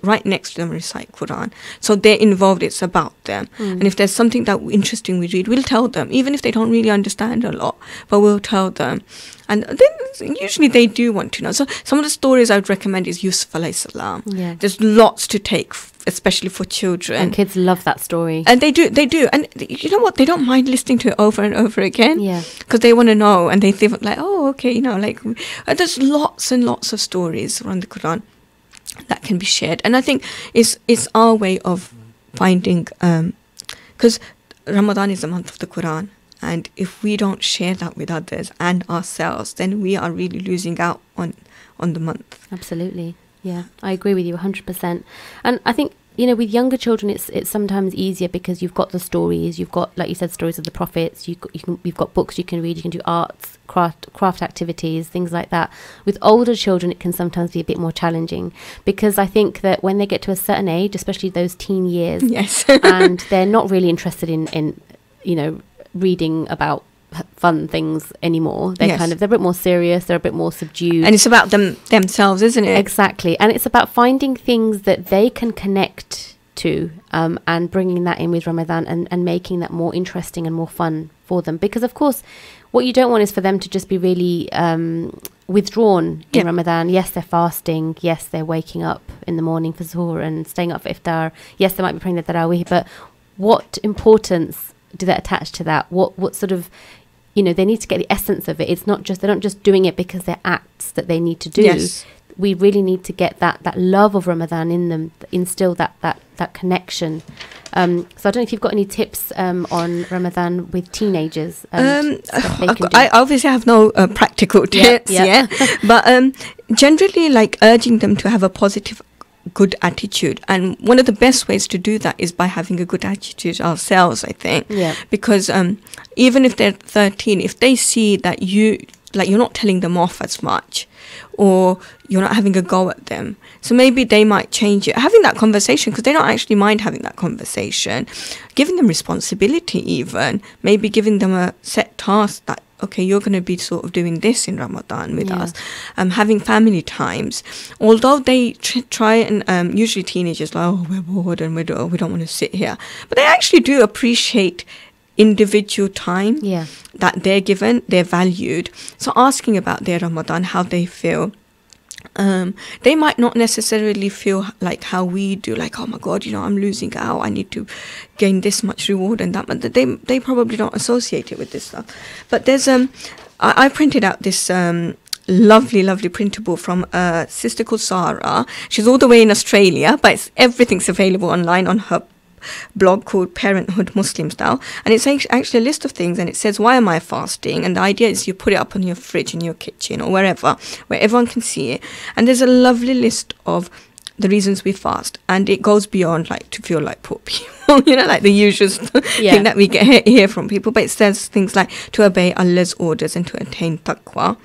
right next to them and recite Quran. So they're involved, it's about them. And if there's something that interesting we read, we'll tell them, even if they don't really understand a lot, but we'll tell them. And then usually they do want to know. So some of the stories I would recommend is Yusuf alayhi salam.
Yeah.
There's lots to take, especially for children.
And kids love that story.
And they do. And you know what? They don't mind listening to it over and over again.
Yeah.
Because they want to know, and they think like, oh, okay, there's lots and lots of stories around the Quran that can be shared. And I think it's our way of finding, because Ramadan is the month of the Quran. And if we don't share that with others and ourselves, then we are really losing out on the month.
Absolutely. Yeah, I agree with you 100%. And I think, with younger children, it's sometimes easier because you've got the stories, you've got, like you said, stories of the prophets, you've got books you can read, you can do arts, craft activities, things like that. With older children, it can sometimes be a bit more challenging, because I think that when they get to a certain age, especially those teen years,
Yes.
and they're not really interested in reading about fun things anymore. They're
Yes.
they're a bit more serious, they're a bit more subdued.
And it's about themselves, isn't it?
Exactly. And it's about finding things that they can connect to, and bringing that in with Ramadan, and making that more interesting and more fun for them. Because, of course, what you don't want is for them to just be really withdrawn in
Yeah.
Ramadan. Yes, they're fasting. Yes, they're waking up in the morning for suhoor and staying up for iftar. Yes, they might be praying the tarawih, but what importance do they attach to that? What sort of, they need to get the essence of it. It's not just, they're not just doing it because they're acts that they need to do.
Yes.
We really need to get that love of Ramadan in them, instill that connection. So I don't know if you've got any tips on Ramadan with teenagers.
I obviously have no practical tips,
yeah.
but generally, like urging them to have a positive, good attitude. And one of the best ways to do that is by having a good attitude ourselves, I think.
Yeah.
Because even if they're 13, if they see that you're not telling them off as much, or you're not having a go at them, so maybe they might change it. Having that conversation, because they don't actually mind having that conversation. Giving them responsibility even. Maybe giving them a set task that, okay, you're going to be sort of doing this in Ramadan with us. Having family times. Although they try and, usually teenagers like, oh, we're bored and we don't want to sit here. But they actually do appreciate individual time that they're given, they're valued. So asking about their Ramadan, how they feel. They might not necessarily feel like how we do, like, oh my God, I'm losing out, I need to gain this much reward and that, but they probably don't associate it with this stuff. But there's I printed out this lovely printable from a sister called Sarah. She's all the way in Australia, but everything's available online on her blog called Parenthood Muslim Style, and it's actually a list of things, and it says, why am I fasting? And the idea is you put it up on your fridge in your kitchen or wherever where everyone can see it, and there's a lovely list of the reasons we fast, and it goes beyond like to feel like poor people, like the usual thing that we get hear from people, but it says things like to obey Allah's orders and to attain taqwa,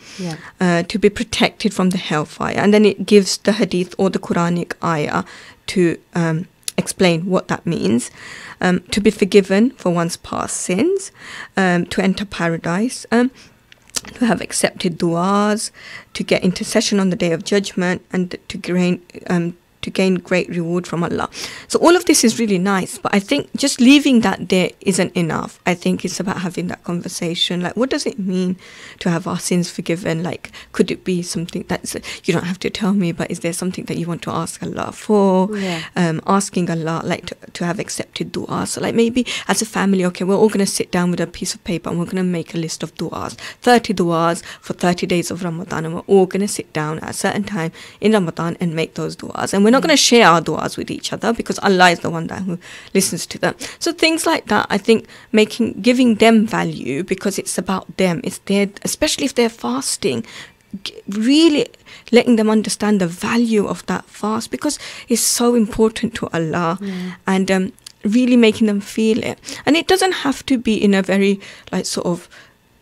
to be protected from the hellfire, and then it gives the hadith or the Quranic ayah to explain what that means, to be forgiven for one's past sins, to enter paradise, to have accepted du'as, to get intercession on the Day of Judgment, and to gain great reward from Allah. So all of this is really nice, but I think just leaving that there isn't enough. I think it's about having that conversation, like, what does it mean to have our sins forgiven? Like, could it be something that's, you don't have to tell me, but is there something that you want to ask Allah for? Asking Allah, like, to have accepted dua. So like, maybe as a family, okay, we're all going to sit down with a piece of paper and we're going to make a list of duas, 30 duas for 30 days of Ramadan, and we're all going to sit down at a certain time in Ramadan and make those duas, and we're not going to share our duas with each other because Allah is the one who listens to them. So things like that, I think, giving them value, because it's about them, it's their, especially if they're fasting, really letting them understand the value of that fast, because it's so important to Allah, and really making them feel it. And it doesn't have to be in a very like sort of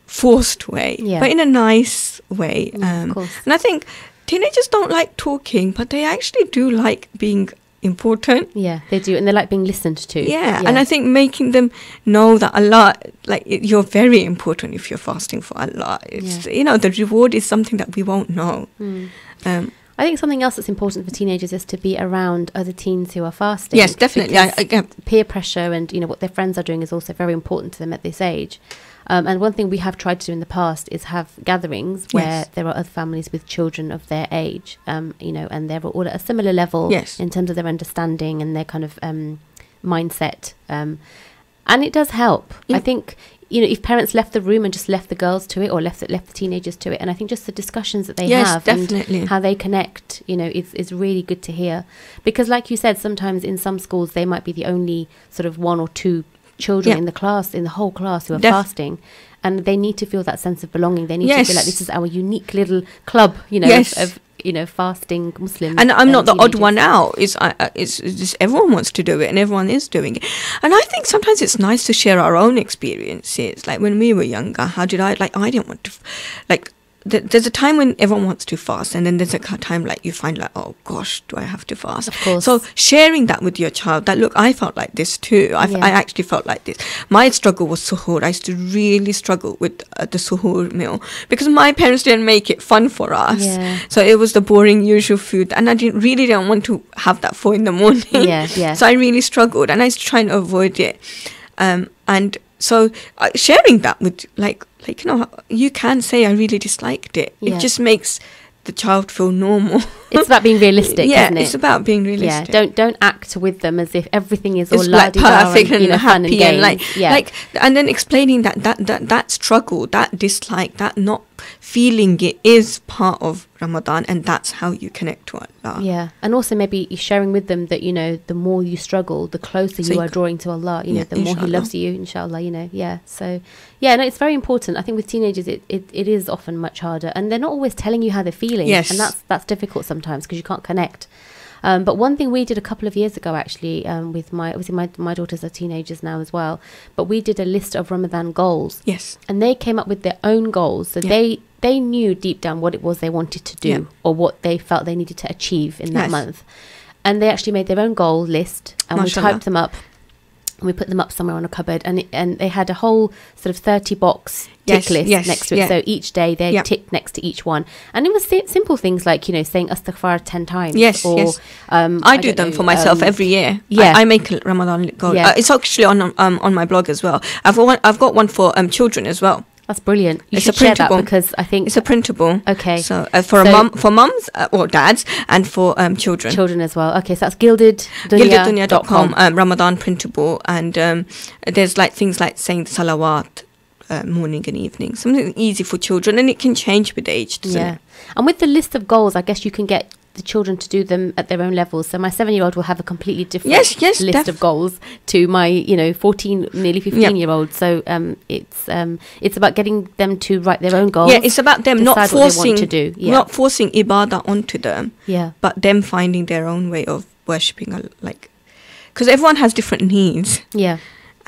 forced way, but in a nice way.
Of course.
And I think teenagers don't like talking, but they actually do like being important. Yeah,
they do, and they like being listened to.
Yeah, and I think making them know that Allah, like, you're very important if you're fasting for Allah. It's, the reward is something that we won't know.
I think something else that's important for teenagers is to be around other teens who are fasting.
Yes, definitely.
Peer pressure and what their friends are doing is also very important to them at this age. And one thing we have tried to do in the past is have gatherings where there are other families with children of their age, and they're all at a similar level in terms of their understanding and their kind of mindset. And it does help. I think, if parents left the room and just left the girls to it, or left the teenagers to it, and I think just the discussions that they have
definitely.
And how they connect, is really good to hear. Because like you said, sometimes in some schools they might be the only sort of one or two children in the whole class who are fasting, and they need to feel that sense of belonging. They need to feel like this is our unique little club, of fasting Muslims.
And I'm not the odd one out. It's just everyone wants to do it, and everyone is doing it. And I think sometimes it's nice to share our own experiences. Like when we were younger, I didn't want to, there's a time when everyone wants to fast, and then there's a time like you find like, oh gosh, do I have to fast?
Of course.
So sharing that with your child, that look, I felt like this too. I actually felt like this. My struggle was suhoor. I used to really struggle with the suhoor meal because my parents didn't make it fun for us.
Yeah.
So it was the boring usual food, and I didn't want to have that in the morning.
Yeah.
So I really struggled, and I was trying to avoid it. And So sharing that with you can say I really disliked it.
Yeah.
It just makes the child feel normal.
It's about being realistic, isn't it?
It's about being realistic.
Yeah, don't act with them as if everything is all
It's like perfect and
fun and
happy
games.
and then explaining that struggle, that dislike, that not feeling it is part of Ramadan, and that's how you connect to Allah.
Yeah, and also maybe sharing with them that, the more you struggle, the closer you are drawing to Allah, the more He loves you, inshallah, So, it's very important. I think with teenagers, it is often much harder, and they're not always telling you how they're feeling.
Yes.
And that's difficult sometimes because you can't connect. But one thing we did a couple of years ago, actually, with my daughters are teenagers now as well, but we did a list of Ramadan goals.
Yes.
And they came up with their own goals. So they knew deep down what it was they wanted to do or what they felt they needed to achieve in that month. And they actually made their own goal list, and we typed them up. And we put them up somewhere on a cupboard, and they had a whole sort of 30-box tick list next to it. So each day they ticked next to each one, and it was simple things like saying astaghfar 10 times.
Yes, yes. I do them for myself every year.
Yeah,
I make a Ramadan goal.
Yeah.
It's actually on my blog as well. I've got one for children as well.
That's brilliant. You
It's
should
a
share that
printable.
because I think
It's a printable.
Okay.
So for mums or dads, and for children.
Children as well. Okay, so that's gildeddunya.com.
Ramadan printable, and there's like things like saying salawat morning and evening, something easy for children, and it can change with age, doesn't it?
And with the list of goals, I guess you can get the children to do them at their own levels. So my 7-year-old will have a completely different list of goals to my 14, nearly 15-year-old. So it's about getting them to write their own goals.
Yeah, it's about them not forcing
to do. Yeah.
not forcing ibadah onto them.
Yeah.
But them finding their own way of worshipping, because everyone has different needs.
Yeah.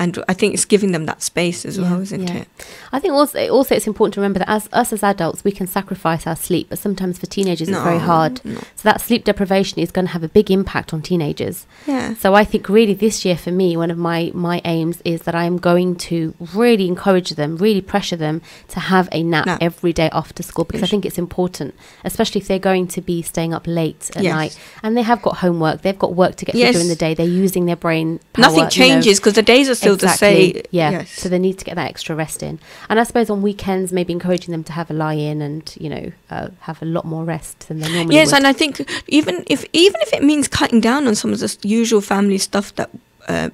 And I think it's giving them that space as well, isn't it?
I think also it's important to remember that as adults, we can sacrifice our sleep, but sometimes for teenagers it's very hard.
No.
So that sleep deprivation is going to have a big impact on teenagers.
Yeah.
So I think really this year for me, one of my aims is that I'm going to really encourage them, really pressure them to have a nap every day after school, because I think it's important, especially if they're going to be staying up late at night and they have got homework, they've got work to get through during the day, they're using their brain power.
Nothing changes because the days are still the same.
So they need to get that extra rest in. And I suppose on weekends, maybe encouraging them to have a lie-in and, have a lot more rest than they normally would.
And I think even if it means cutting down on some of the usual family stuff that, I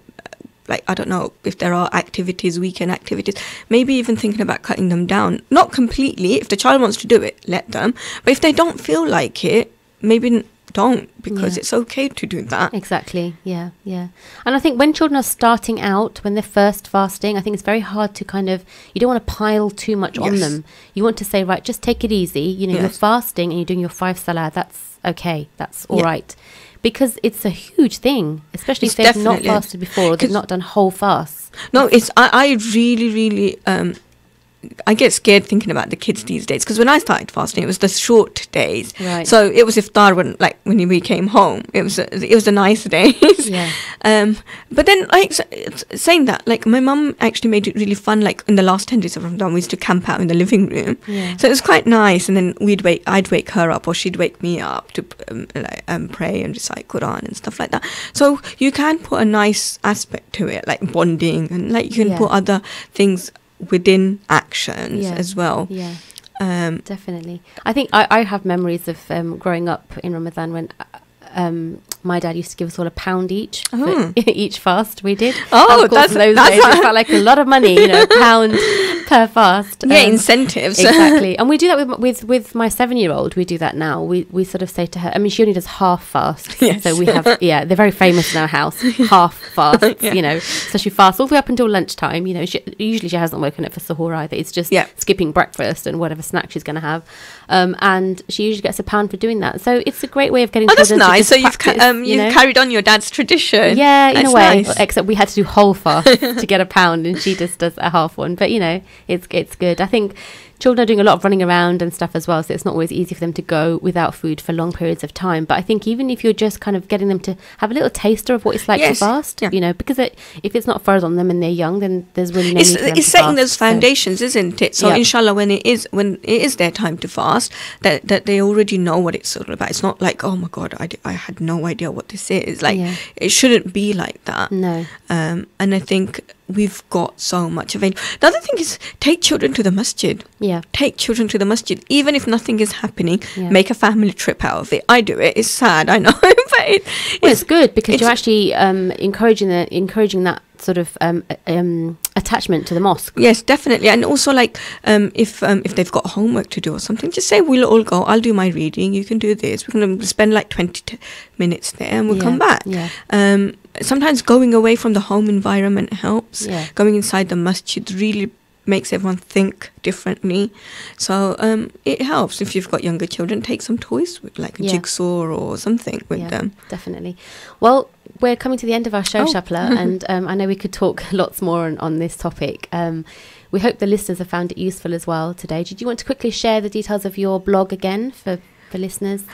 don't know if there are activities, weekend activities, maybe even thinking about cutting them down. Not completely. If the child wants to do it, let them. But if they don't feel like it, maybe don't, because it's okay to do that.
Exactly. Yeah. And I think when children are starting out, when they're first fasting, I think it's very hard to you don't want to pile too much on them. You want to say, right, just take it easy. You're fasting and you're doing your 5 salah. That's okay. That's all right. Because it's a huge thing, especially if they've not fasted before or they've not done whole fasts.
No, I really, really I get scared thinking about the kids these days, because when I started fasting, it was the short days.
Right.
So it was iftar when we came home. It was the nice days.
Yeah.
But then saying that, my mum actually made it really fun. In the last 10 days of Ramadan, we used to camp out in the living room.
Yeah.
So it was quite nice. And then I'd wake her up, or she'd wake me up to pray and recite Quran and stuff like that. So you can put a nice aspect to it, like bonding, and you can put other things within actions as well.
Yeah, definitely. I think I have memories of growing up in Ramadan when my dad used to give us all £1 each for each fast we did.
Oh,
of course, those days it felt like a lot of money, £1 per fast.
Incentives.
Exactly. And we do that with my 7-year-old. We do that now. We sort of say to her, she only does half fast.
Yes.
So we have, they're very famous in our house, half fast, so she fasts all the way up until lunchtime. Usually she hasn't woken up for suhoor either. It's just skipping breakfast and whatever snack she's going to have. And she usually gets £1 for doing that. So it's a great way of getting children to
nice. So
practice,
you've carried on your dad's tradition.
Yeah, in
That's
a way.
nice.
Except we had to do whole fast to get £1, and she just does a half one. But it's good. I think children are doing a lot of running around and stuff as well, so it's not always easy for them to go without food for long periods of time. But I think even if you're just kind of getting them to have a little taster of what it's like to fast, because if it's not further on them and they're young, then there's really no need for them
it's
to
setting
fast,
those foundations, isn't it? So inshallah, when it is their time to fast, that they already know what it's all about. It's not like, oh my God, I had no idea what this is. It shouldn't be like that.
No.
And I think we've got so much available. The other thing is, take children to the masjid.
Yeah.
Take children to the masjid, even if nothing is happening.
Yeah.
Make a family trip out of it. I do it. It's sad, I know, but
it's good because you're actually encouraging that sort of attachment to the mosque.
Yes, definitely. And also, like, if they've got homework to do or something, just say, we'll all go. I'll do my reading. You can do this. We're going to spend like 20 minutes there, and we'll come back.
Yeah.
Sometimes going away from the home environment helps.
Yeah.
Going inside the masjid really makes everyone think differently. So it helps. If you've got younger children, take some toys, with like a jigsaw or something with them.
Definitely. Well, we're coming to the end of our show, Shapla, and I know we could talk lots more on this topic. We hope the listeners have found it useful as well today. Did you want to quickly share the details of your blog again for listeners?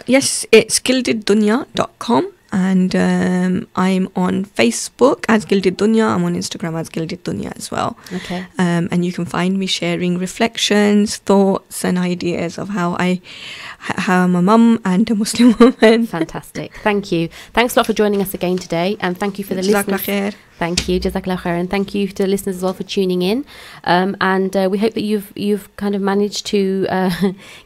Yes, it's gildeddunya.com. And I'm on Facebook as Gilded Dunya. I'm on Instagram as Gilded Dunya as well.
Okay.
And you can find me sharing reflections, thoughts, and ideas of how I'm a mum and a Muslim woman.
Fantastic. Thank you. Thanks a lot for joining us again today, and thank you for the listeners.
Khair.
Thank you, Jazakallah khair, and thank you to the listeners as well for tuning in. And we hope that you've kind of managed to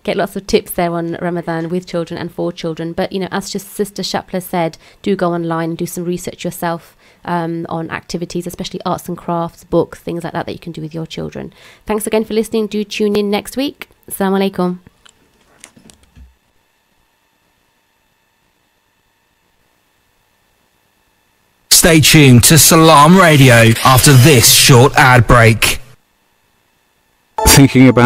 get lots of tips there on Ramadan with children and for children. But as just Sister Shapla said, do go online and do some research yourself on activities, especially arts and crafts, books, things like that you can do with your children. Thanks again for listening. Do tune in next week. Assalamu alaikum.
Stay tuned to Salam Radio after this short ad break.
Thinking about